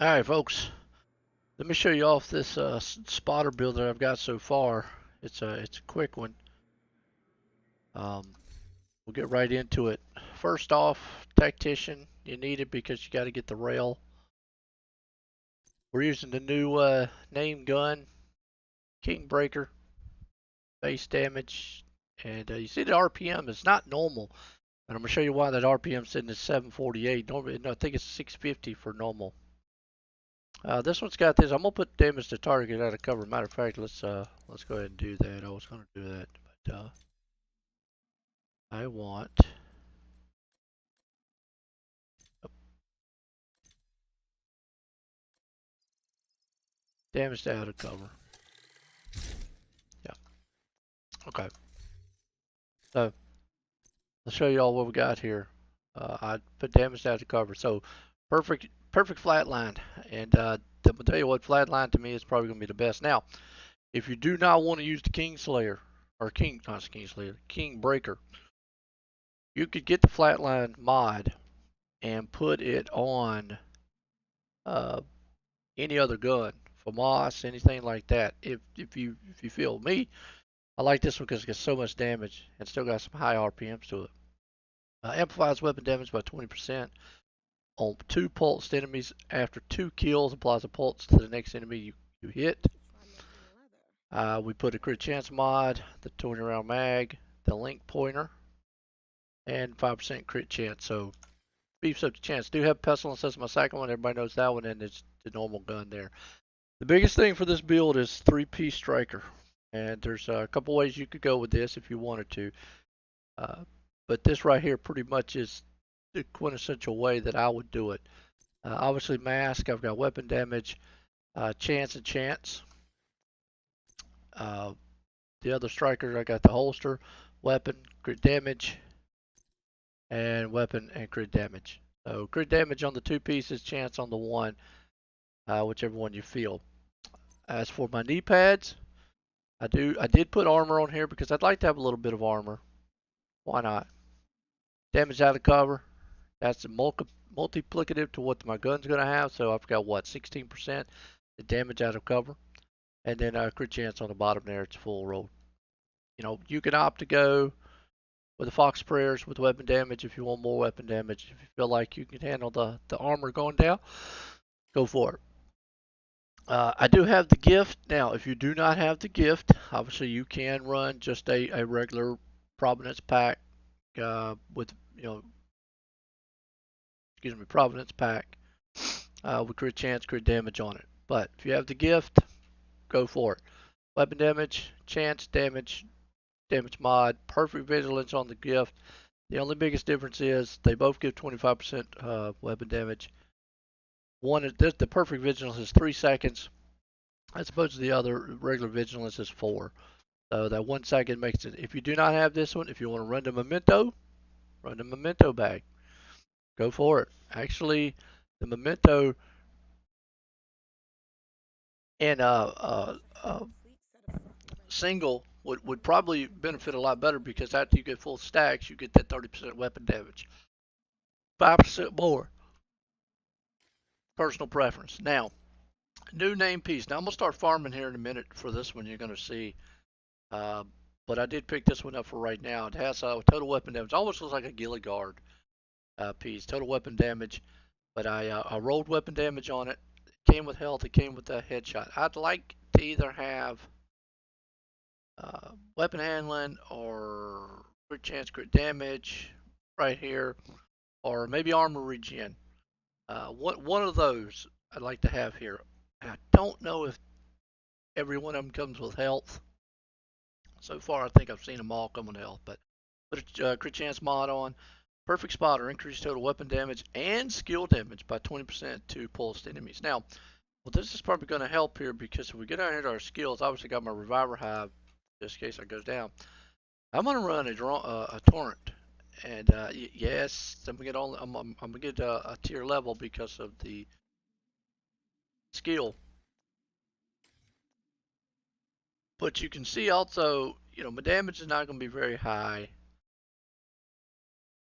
Alright folks, let me show you off this spotter build that I've got so far. It's a quick one. Um, we'll get right into it. First off, tactician, you need it because you got to get the rail. We're using the new name gun, King Breaker, base damage, and you see the RPM is not normal, and I'm gonna show you why that RPM is sitting at 748. Normally, no, I think it's 650 for normal. This one's got this. I'm gonna put damage to target out of cover. Matter of fact, let's go ahead and do that. I was gonna do that, but I want damage to out of cover. Yeah. Okay. So let's show you all what we got here. I put damage out of cover. So perfect flatline, and I'm gonna tell you what, flatline to me is probably gonna be the best. Now, if you do not want to use the Kingslayer or King, not Kingslayer, King Breaker, you could get the flatline mod and put it on uh, any other gun, FAMAS, anything like that. If you feel me, I like this one because it gets so much damage and still got some high RPMs to it. Amplifies weapon damage by 20% on 2 pulsed enemies after 2 kills. Applies a pulse to the next enemy you hit. We put a crit chance mod, the 20 round mag, the link pointer, and 5% crit chance. So beefs up the chance. Do have pestilence as my second one. Everybody knows that one, and it's the normal gun there. The biggest thing for this build is 3-piece striker, and there's a couple ways you could go with this if you wanted to. Uh, but this right here pretty much is the quintessential way that I would do it. Obviously, mask. I've got weapon damage, chance and chance. Uh, the other strikers, I got the holster, weapon, crit damage, and weapon and crit damage. So crit damage on the 2 pieces, chance on the one, whichever one you feel. As for my knee pads, I did put armor on here because I'd like to have a little bit of armor. Why not? Damage out of cover. That's a multiplicative to what my gun's gonna have. So I've got what, 16% the damage out of cover, and then crit chance on the bottom there. It's full roll. You know, you can opt to go with the Fox Prayers with weapon damage if you want more weapon damage. If you feel like you can handle the armor going down, go for it. I do have the gift. Now, if you do not have the gift, obviously you can run just a regular Providence pack with, Providence pack with crit chance, crit damage on it. But if you have the gift, go for it. Weapon damage, chance, damage, damage mod, perfect vigilance on the gift. The only biggest difference is they both give 25% weapon damage. One is the perfect vigilance is 3 seconds, as opposed to the other regular vigilance is 4. So that 1 second makes it. If you do not have this one, if you want to run the memento bag. Go for it. Actually, the memento and single would probably benefit a lot better because after you get full stacks, you get that 30% weapon damage, 5% more. Personal preference. Now, new name piece. Now I'm gonna start farming here in a minute for this one. You're gonna see, uh, but I did pick this one up for right now. It has total weapon damage. Almost looks like a Gilligard piece. Total weapon damage, but I rolled weapon damage on it. It came with health. It came with a headshot. I'd like to either have weapon handling or crit chance, crit damage right here, or maybe armor regen. One of those I'd like to have here. I don't know if every one of them comes with health. So far, I think I've seen them all come with health, but put a crit chance mod on. Perfect spotter, increase total weapon damage and skill damage by 20% to pulsed enemies. Now, well, this is probably going to help here because if we get down here to our skills, obviously got my reviver hive just in case I goes down. I'm going to run a torrent, and yes, I'm gonna get a tier level because of the skill. But you can see also, my damage is not going to be very high.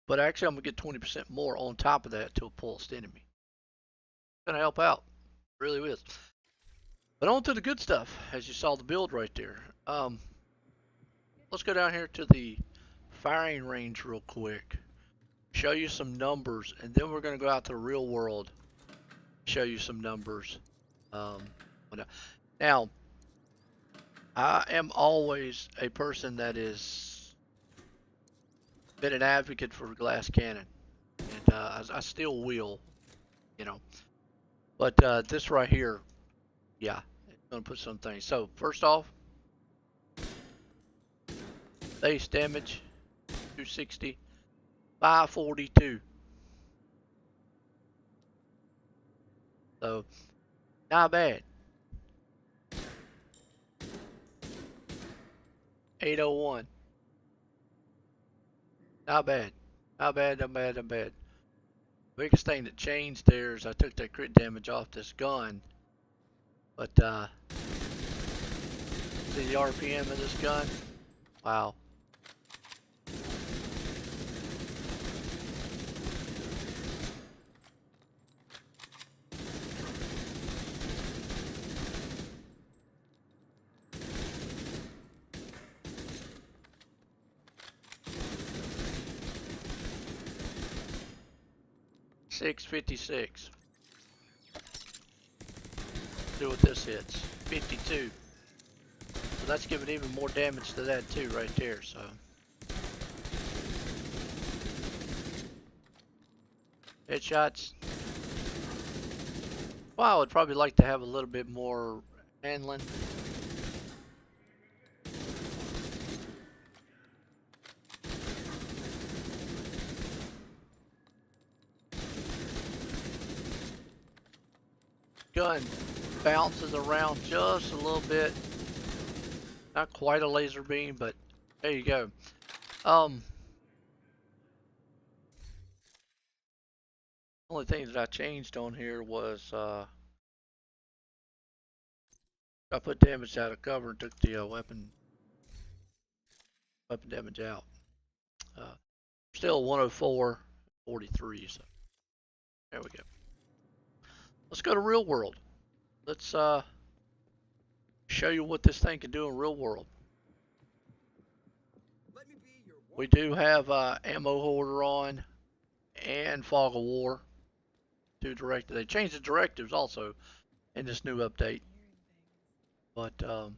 But actually, I'm going to get 20% more on top of that to a pulsed enemy. It's going to help out. Really is. But on to the good stuff, as you saw the build right there. Let's go down here to the firing range real quick. Show you some numbers, and then we're going to go out to the real world. Show you some numbers. Now, I am always a person that is been an advocate for glass cannon, and I still will, you know. But this right here, yeah, it's gonna put some things. So first off, base damage 260, 542. So not bad. 801. Not bad. Not bad, not bad, not bad. Biggest thing that changed there is I took that crit damage off this gun. But see the RPM of this gun? Wow. $656. See what this hits. 52. So that's giving even more damage to that too right there, so. Headshots. Well, I would probably like to have a little bit more handling. Gun bounces around just a little bit. Not quite a laser beam, but there you go. Only thing that I changed on here was I put damage out of cover and took the weapon damage out. Still 104, 43. So there we go. Let's go to real world. Let's show you what this thing can do in real world. We do have ammo holder on and fog of war. They changed the directives also in this new update. But go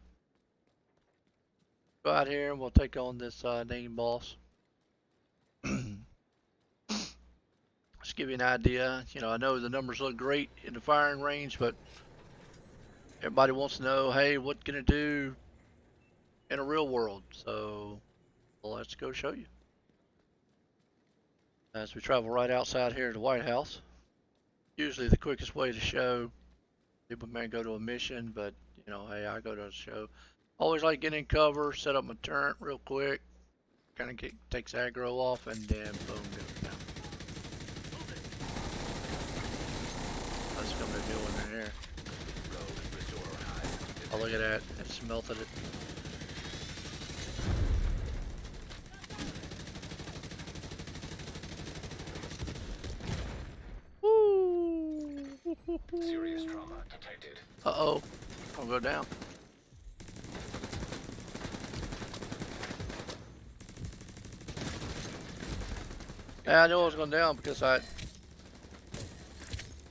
out here and we'll take on this name boss. Just give you an idea. You know, I know the numbers look great in the firing range, but everybody wants to know, hey, what can it do in a real world? So let's go show you. As we travel right outside here to the White House. Usually the quickest way to show. People may go to a mission, but you know, hey, I go to a show. Always like getting in cover, set up my turret real quick, kind of takes aggro off, and then boom, goes down. That's gonna be a good one in here. Oh, look at that! It smelted it. Serious trauma detected. Uh-oh. I'll go down. Yeah, I knew I was going down because I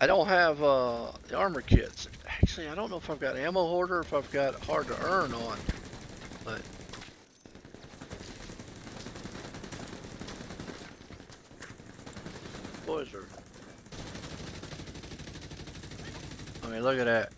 don't have the armor kits. Actually, I don't know if I've got ammo hoarder or if I've got hard to earn on. But boys are. I mean, look at that.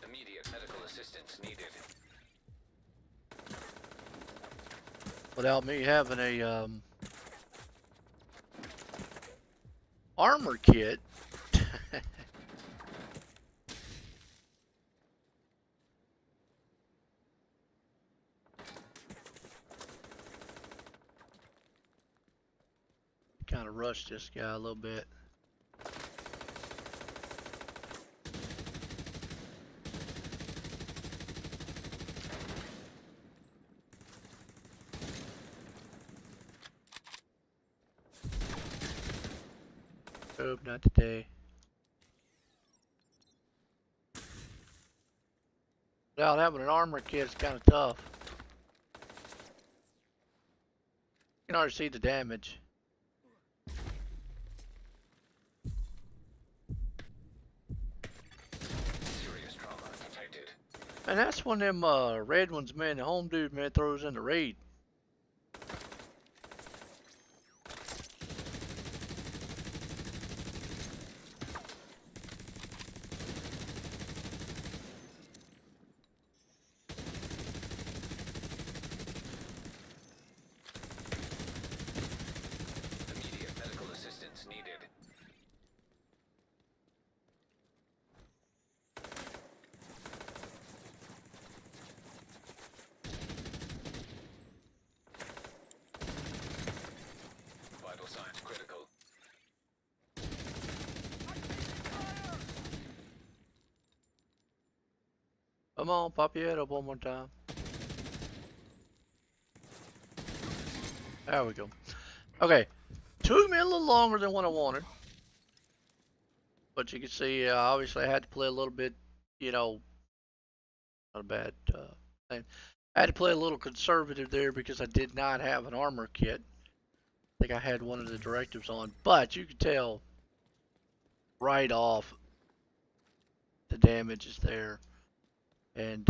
Immediate medical assistance needed. without me having a armor kit. Kind of rushed this guy a little bit. Oh, not today. Without having an armor kit, it's kind of tough. You can already see the damage. Serious trauma detected. And that's when them red ones, man, the home dude, man, throws in the raid. Immediate medical assistance needed. Vital signs critical. Come on, pop your head up one more time. There we go. Okay, took me a little longer than what I wanted. But you can see, obviously I had to play a little bit, you know, not a bad thing. I had to play a little conservative there because I did not have an armor kit. I think I had one of the directives on, but you can tell right off the damage is there. And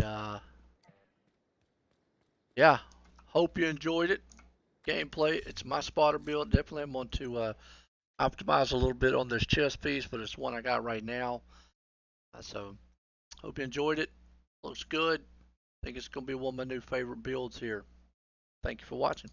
yeah, hope you enjoyed it. Gameplay, it's my spotter build. Definitely I'm going to optimize a little bit on this chest piece, but it's one I got right now. So hope you enjoyed it. Looks good. I think it's going to be one of my new favorite builds here. Thank you for watching.